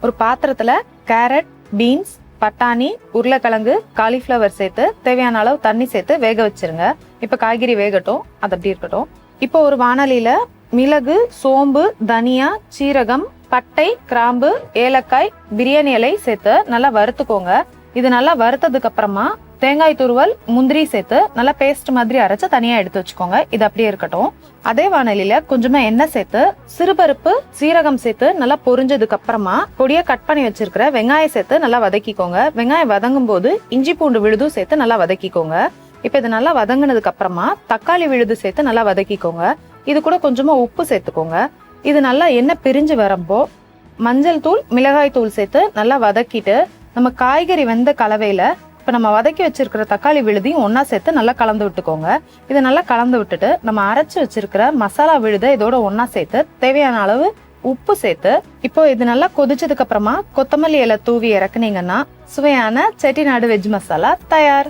ஒரு பாத்திரத்துல carrot, beans, பட்டாணி, உருளைக்கிழங்கு, காலிஃப்ளவர் சேர்த்து தேவையான அளவு தண்ணி சேர்த்து வேக வச்சிருங்க. இப்ப காய்கறி வேகட்டும், அது அப்படி இருக்கட்டும். இப்போ ஒரு வாணலியில மிளகு, சோம்பு, தனியா, சீரகம், பட்டை, கிராம்பு, ஏலக்காய், பிரியாணி இலை சேர்த்து நல்லா வறுத்துக்கோங்க. இது நல்லா வறுத்ததுக்கு அப்புறமா தேங்காய் துருவல், முந்திரி சேர்த்து நல்லா பேஸ்ட் மாதிரி அரைச்சு தனியா எடுத்து வச்சுக்கோங்க. இது அப்படியே இருக்கட்டும். அதே வாணலியில கொஞ்சமா எண்ணெய் சேர்த்து சிறுபருப்பு, சீரகம் சேர்த்து நல்லா பொரிஞ்சதுக்கு அப்புறமா பொடியா கட் பண்ணி வச்சிருக்கிற வெங்காயம் சேர்த்து நல்லா வதக்கிக்கோங்க. வெங்காயம் வதங்கும் போது இஞ்சி பூண்டு விழுதும் சேர்த்து நல்லா வதக்கிக்கோங்க. இப்ப இது நல்லா வதங்கினதுக்கு அப்புறமா தக்காளி விழுது சேர்த்து நல்லா வதக்கிக்கோங்க. இது கூட கொஞ்சமா உப்பு சேர்த்துக்கோங்க. இது நல்லா எண்ணெய் பிரிஞ்சு வரப்போ மஞ்சள் தூள், மிளகாய் தூள் சேர்த்து நல்லா வதக்கிட்டு நம்ம காய்கறி வெந்த கலவையில இப்ப நம்ம வதக்கி வச்சிருக்கிற தக்காளி விழுதையும் ஒன்னா சேர்த்து நல்லா கலந்து விட்டுக்கோங்க. இதை நல்லா கலந்து விட்டுட்டு நம்ம அரைச்சு வச்சிருக்கிற மசாலா விழுதை இதோட ஒன்னா சேர்த்து தேவையான அளவு உப்பு சேர்த்து இப்போ இது நல்லா கொதிச்சதுக்கு அப்புறமா கொத்தமல்லி இலை தூவி இறக்குனீங்கன்னா சுவையான செட்டிநாடு வெஜ் மசாலா தயார்.